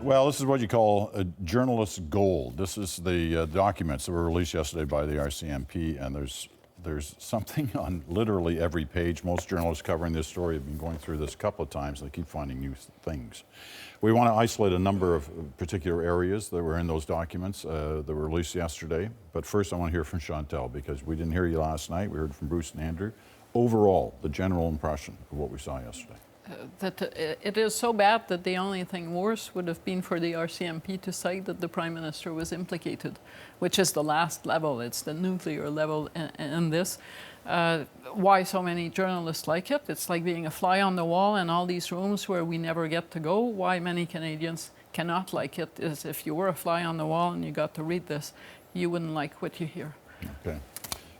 Well, this is what you call a journalist's gold. This is the documents that were released yesterday by the RCMP, and there's something on literally every page. Most journalists covering this story have been going through this a couple of times, and they keep finding new things. We want to isolate a number of particular areas that were in those documents that were released yesterday. But first, I want to hear from Chantal, because we didn't hear you last night. We heard from Bruce and Andrew. Overall, the general impression of what we saw yesterday. That it is so bad that the only thing worse would have been for the RCMP to say that the Prime Minister was implicated, which is the last level. It's the nuclear level in this. Why so many journalists like it? It's like being a fly on the wall in all these rooms where we never get to go. Why many Canadians cannot like it is if you were a fly on the wall and you got to read this, you wouldn't like what you hear. Okay.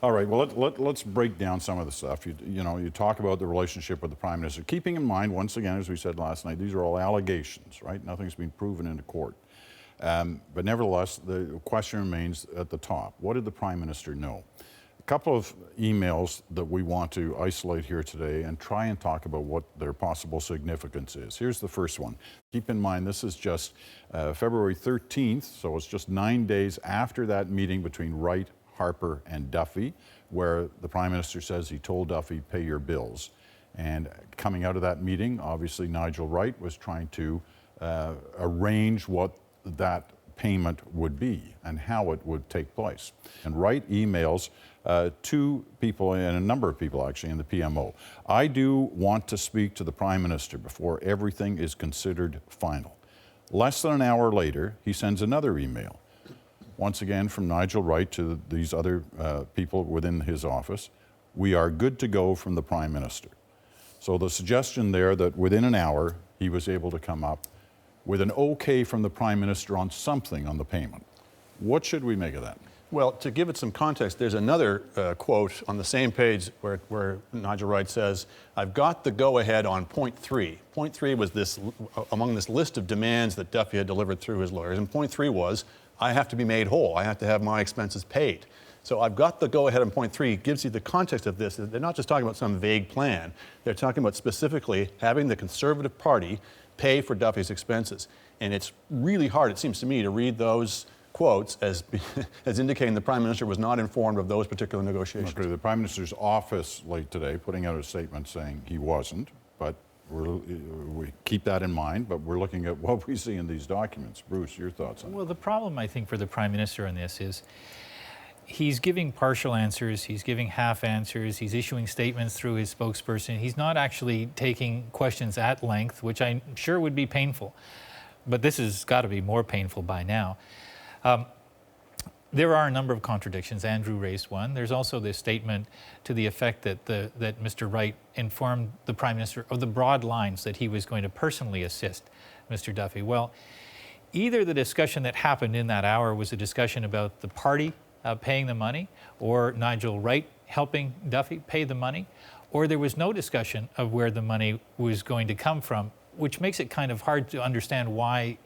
All right, well, let's break down some of the stuff. You talk about the relationship with the Prime Minister, keeping in mind, once again, as we said last night, these are all allegations, right? Nothing's been proven into court. But nevertheless, the question remains at the top. What did the Prime Minister know? A couple of emails that we want to isolate here today and try and talk about what their possible significance is. Here's the first one. Keep in mind, this is just February 13th, so it's just 9 days after that meeting between Wright, Harper and Duffy, where the Prime Minister says he told Duffy, pay your bills. And coming out of that meeting, obviously Nigel Wright was trying to arrange what that payment would be and how it would take place. And Wright emails two people, and a number of people actually, in the PMO. I do want to speak to the Prime Minister before everything is considered final. Less than an hour later, he sends another email. Once again, from Nigel Wright to these other people within his office, we are good to go from the Prime Minister. So the suggestion there that within an hour he was able to come up with an okay from the Prime Minister on something on the payment. What should we make of that? Well, to give it some context, there's another quote on the same page where Nigel Wright says, I've got the go-ahead on point 3. Point 3 was this, among this list of demands that Duffy had delivered through his lawyers, and point 3 was, I have to be made whole. I have to have my expenses paid. So I've got the go-ahead on point 3. It gives you the context of this. They're not just talking about some vague plan. They're talking about specifically having the Conservative Party pay for Duffy's expenses. And it's really hard, it seems to me, to read those quotes as indicating the Prime Minister was not informed of those particular negotiations. Okay, the Prime Minister's office late today putting out a statement saying he wasn't, but we keep that in mind, but we're looking at what we see in these documents. Bruce, your thoughts on it? Well, the problem, I think, for the Prime Minister in this is he's giving partial answers, he's giving half answers, he's issuing statements through his spokesperson. He's not actually taking questions at length, which I'm sure would be painful. But this has got to be more painful by now. There are a number of contradictions. Andrew raised one. There's also this statement to the effect that Mr. Wright informed the Prime Minister of the broad lines that he was going to personally assist Mr. Duffy. Well, either the discussion that happened in that hour was a discussion about the party paying the money, or Nigel Wright helping Duffy pay the money, or there was no discussion of where the money was going to come from, which makes it kind of hard to understand why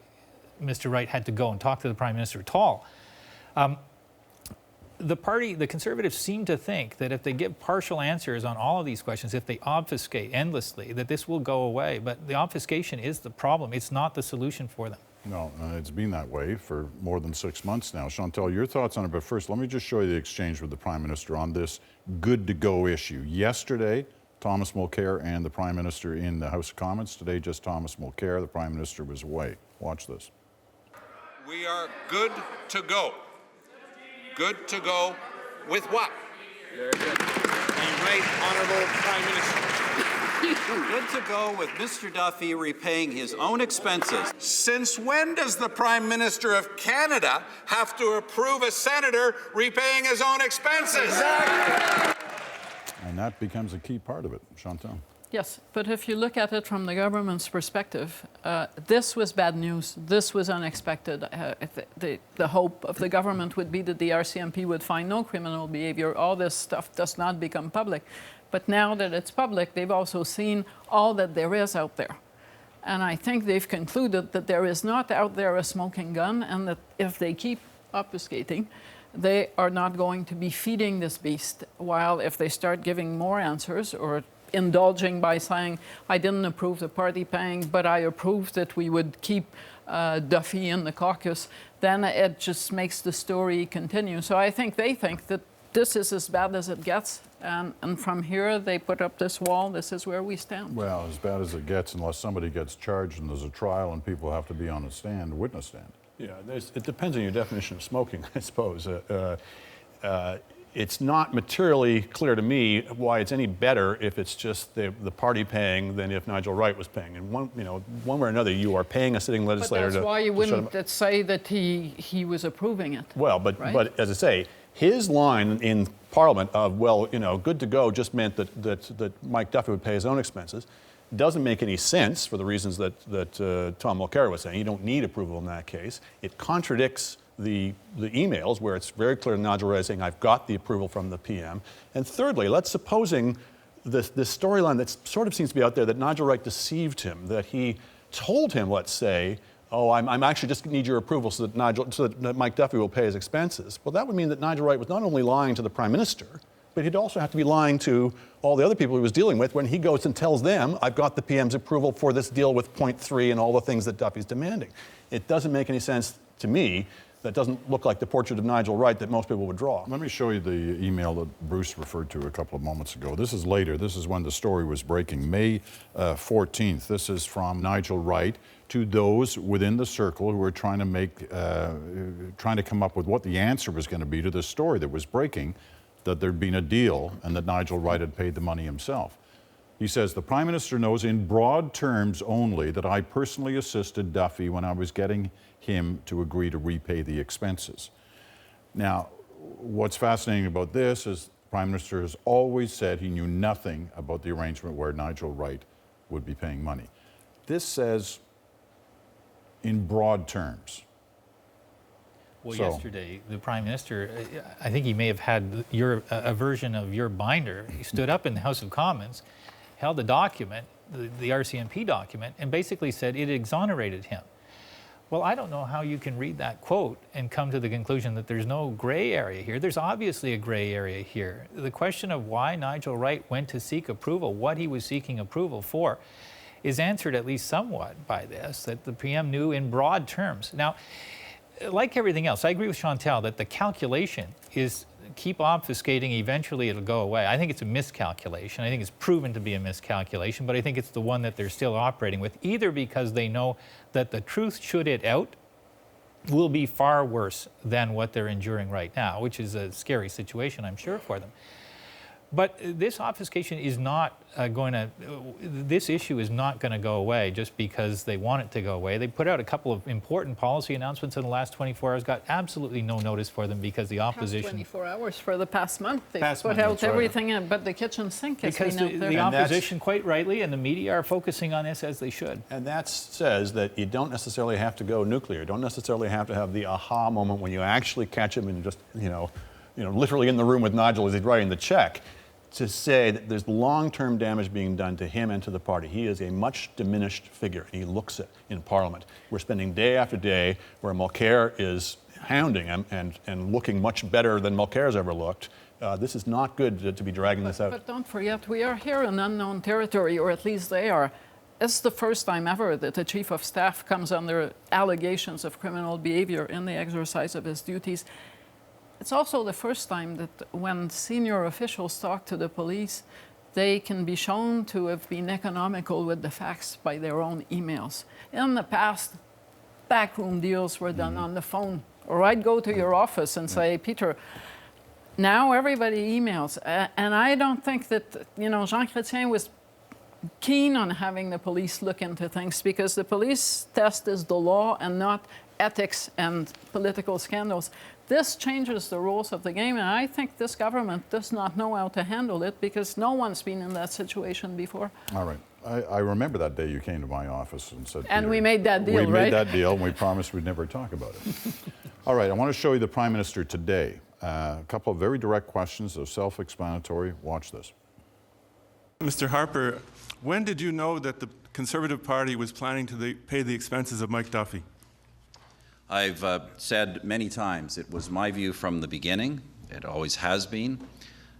Mr. Wright had to go and talk to the Prime Minister at all. The Conservatives seem to think that if they give partial answers on all of these questions, if they obfuscate endlessly, that this will go away. But the obfuscation is the problem. It's not the solution for them. No, it's been that way for more than 6 months now. Chantal, your thoughts on it, but first, let me just show you the exchange with the Prime Minister on this good-to-go issue. Yesterday, Thomas Mulcair and the Prime Minister in the House of Commons. Today, just Thomas Mulcair. The Prime Minister was away. Watch this. We are good to go. Good to go with what? Very good. The right honourable Prime Minister. Good to go with Mr. Duffy repaying his own expenses. Since when does the Prime Minister of Canada have to approve a senator repaying his own expenses? Exactly. And that becomes a key part of it. Chantal. Yes, but if you look at it from the government's perspective, this was bad news. This was unexpected. The hope of the government would be that the RCMP would find no criminal behavior. All this stuff does not become public. But now that it's public, they've also seen all that there is out there. And I think they've concluded that there is not out there a smoking gun, and that if they keep obfuscating, they are not going to be feeding this beast. While if they start giving more answers or indulging by saying, I didn't approve the party paying, but I approved that we would keep Duffy in the caucus, then it just makes the story continue. So I think they think that this is as bad as it gets, and from here they put up this wall. This is where we stand. Well, as bad as it gets, unless somebody gets charged and there's a trial and people have to be on a stand, witness stand. Yeah, it depends on your definition of smoking, I suppose. It's not materially clear to me why it's any better if it's just the party paying than if Nigel Wright was paying. And one way or another, you are paying a sitting legislator. But that's why you wouldn't say that he was approving it. Well, but right? but as I say, his line in Parliament of, well, good to go just meant that Mike Duffy would pay his own expenses doesn't make any sense for the reasons that Tom Mulcair was saying. You don't need approval in that case. It contradicts the emails where it's very clear Nigel Wright saying, I've got the approval from the PM. And thirdly, let's supposing this storyline that sort of seems to be out there that Nigel Wright deceived him, that he told him, let's say, oh, I'm actually just need your approval so that Mike Duffy will pay his expenses. Well, that would mean that Nigel Wright was not only lying to the Prime Minister, but he'd also have to be lying to all the other people he was dealing with when he goes and tells them, I've got the PM's approval for this deal with point 3 and all the things that Duffy's demanding. It doesn't make any sense to me. That doesn't look like the portrait of Nigel Wright that most people would draw. Let me show you the email that Bruce referred to a couple of moments ago. This is later. This is when the story was breaking, May 14th. This is from Nigel Wright to those within the circle who were trying to come up with what the answer was going to be to this story that was breaking, that there'd been a deal and that Nigel Wright had paid the money himself. He says, the Prime Minister knows in broad terms only that I personally assisted Duffy when I was getting him to agree to repay the expenses. Now, what's fascinating about this is the Prime Minister has always said he knew nothing about the arrangement where Nigel Wright would be paying money. This says in broad terms. Well, yesterday, the Prime Minister, I think he may have had a version of your binder. He stood up in the House of Commons, held a document, the RCMP document, and basically said it exonerated him. Well, I don't know how you can read that quote and come to the conclusion that there's no gray area here. There's obviously a gray area here. The question of why Nigel Wright went to seek approval, what he was seeking approval for, is answered at least somewhat by this, that the PM knew in broad terms. Now, like everything else, I agree with Chantal that the calculation is keep obfuscating, eventually it'll go away. I think it's a miscalculation. I think it's proven to be a miscalculation, but I think it's the one that they're still operating with, either because they know that the truth, should it out, will be far worse than what they're enduring right now, which is a scary situation, I'm sure, for them. But this obfuscation is not this issue is not going to go away just because they want it to go away. They put out a couple of important policy announcements in the last 24 hours, got absolutely no notice for them because the opposition... Past 24 hours for the past month. They Past put month, out that's right. everything but the kitchen sink has because been out there. the opposition, quite rightly, and the media are focusing on this as they should. And that says that you don't necessarily have to go nuclear. You don't necessarily have to have the aha moment when you actually catch him and just, literally in the room with Nigel as he's writing the check, to say that there's long-term damage being done to him and to the party. He is a much diminished figure. He looks it in Parliament. We're spending day after day where Mulcair is hounding him and looking much better than Mulcair's ever looked. This is not good to be dragging this out. But don't forget, we are here in unknown territory, or at least they are. It's the first time ever that the Chief of Staff comes under allegations of criminal behavior in the exercise of his duties. It's also the first time that when senior officials talk to the police, they can be shown to have been economical with the facts by their own emails. In the past, backroom deals were done on the phone, or I'd go to your office and say, Peter, now everybody emails. And I don't think that, Jean Chrétien was keen on having the police look into things, because the police test is the law and not ethics and political scandals. This changes the rules of the game, and I think this government does not know how to handle it because no one's been in that situation before. All right. I remember that day you came to my office and said, And Peter, we made that deal, we right? made that deal, and we promised we'd never talk about it. All right, I want to show you the Prime Minister today. A couple of very direct questions, they're self-explanatory. Watch this. Mr. Harper, when did you know that the Conservative Party was planning to pay the expenses of Mike Duffy? I've said many times it was my view from the beginning, it always has been,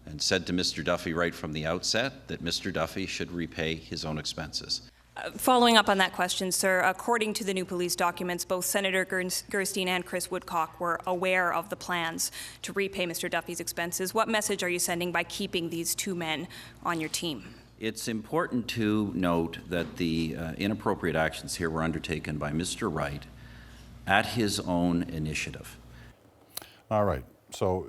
and said to Mr. Duffy right from the outset that Mr. Duffy should repay his own expenses. Following up on that question, sir, according to the new police documents, both Senator Gerstein and Chris Woodcock were aware of the plans to repay Mr. Duffy's expenses. What message are you sending by keeping these two men on your team? It's important to note that the inappropriate actions here were undertaken by Mr. Wright at his own initiative. All right. So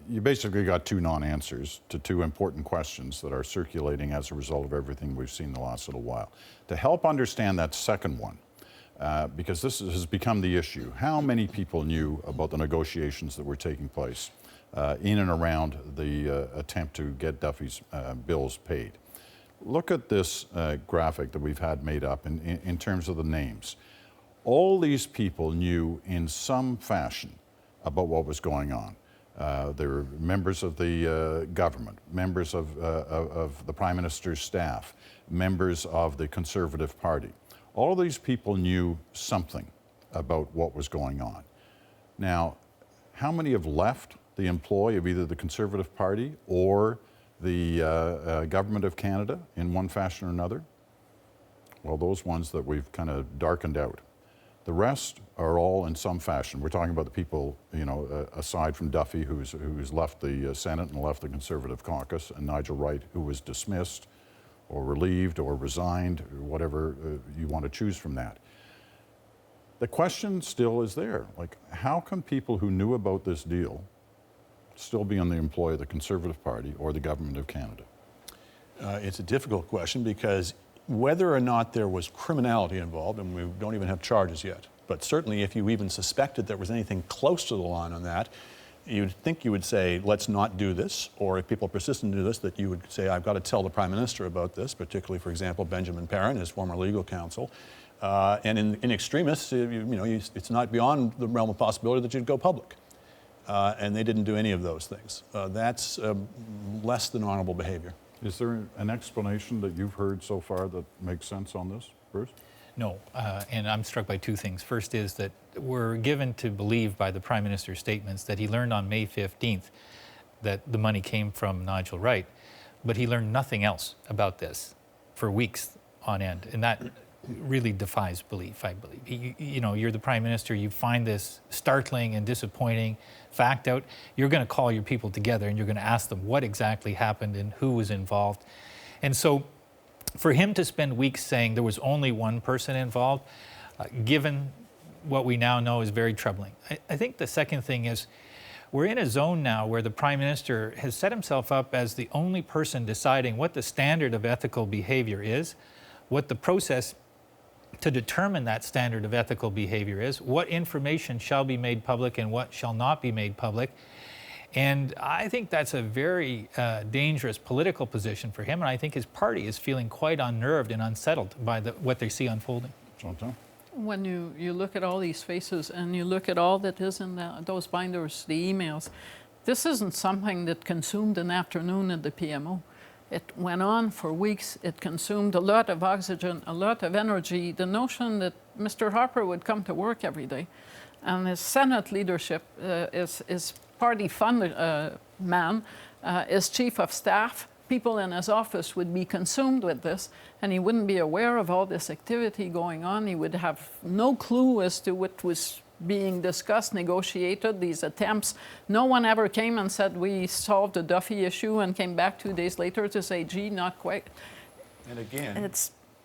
you basically got two non-answers to two important questions that are circulating as a result of everything we've seen the last little while. To help understand that second one, because this has become the issue, how many people knew about the negotiations that were taking place in and around the attempt to get Duffy's bills paid? Look at this graphic that we've had made up in terms of the names. All these people knew in some fashion about what was going on. They were members of the government, members of the Prime Minister's staff, members of the Conservative Party. All of these people knew something about what was going on. Now, how many have left the employ of either the Conservative Party or the Government of Canada in one fashion or another? Well, those ones that we've kind of darkened out. The rest are all in some fashion. We're talking about the people, you know, aside from Duffy, who's left the Senate and left the Conservative caucus, and Nigel Wright, who was dismissed or relieved or resigned, or whatever you want to choose from that. The question still is there. Like, how can people who knew about this deal still be in the employ of the Conservative Party or the Government of Canada? It's a difficult question because whether or not there was criminality involved, and we don't even have charges yet, but certainly if you even suspected there was anything close to the line on that, you'd think you would say, let's not do this, or if people persist in do this, that you would say, I've got to tell the Prime Minister about this, particularly, for example, Benjamin Perrin, his former legal counsel. And in extremis, it's not beyond the realm of possibility that you'd go public. And they didn't do any of those things. That's less than honorable behavior. Is there an explanation that you've heard so far that makes sense on this, Bruce? No, and I'm struck by two things. First is that we're given to believe by the Prime Minister's statements that he learned on May 15th that the money came from Nigel Wright, but he learned nothing else about this for weeks on end, and that really defies belief, I believe. You're the Prime Minister, you find this startling and disappointing fact out, you're going to call your people together and you're going to ask them what exactly happened and who was involved. And so for him to spend weeks saying there was only one person involved, given what we now know, is very troubling. I think the second thing is we're in a zone now where the Prime Minister has set himself up as the only person deciding what the standard of ethical behavior is, what the process to determine that standard of ethical behavior is, what information shall be made public and what shall not be made public. And I think that's a very dangerous political position for him, and I think his party is feeling quite unnerved and unsettled by what they see unfolding. Chantal? When you look at all these faces and you look at all that is in those binders, the emails, this isn't something that consumed an afternoon at the PMO. It went on for weeks. It consumed a lot of oxygen, a lot of energy. The notion that Mr. Harper would come to work every day and his Senate leadership, his party-funded man, his chief of staff, people in his office would be consumed with this, and he wouldn't be aware of all this activity going on. He would have no clue as to what was being discussed, negotiated, these attempts. No one ever came and said, we solved the Duffy issue, and came back 2 days later to say, gee, not quite. And again,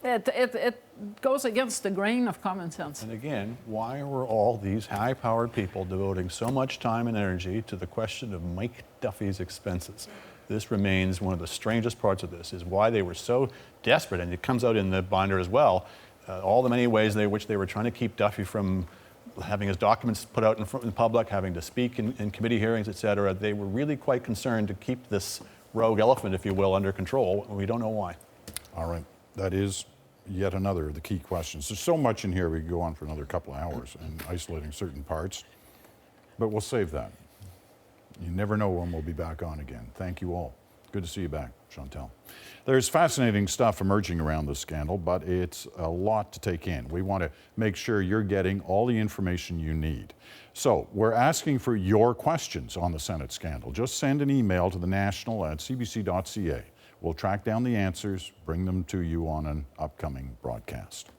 it goes against the grain of common sense. And again, why were all these high-powered people devoting so much time and energy to the question of Mike Duffy's expenses? This remains one of the strangest parts of this, is why they were so desperate, and it comes out in the binder as well, all the many ways in which they were trying to keep Duffy from having his documents put out in public, having to speak in committee hearings, et cetera. They were really quite concerned to keep this rogue elephant, if you will, under control, and we don't know why. All right. That is yet another of the key questions. There's so much in here we could go on for another couple of hours and isolating certain parts, but we'll save that. You never know when we'll be back on again. Thank you all. Good to see you back, Chantal. There's fascinating stuff emerging around this scandal, but it's a lot to take in. We want to make sure you're getting all the information you need. So we're asking for your questions on the Senate scandal. Just send an email to thenational@cbc.ca. We'll track down the answers, bring them to you on an upcoming broadcast.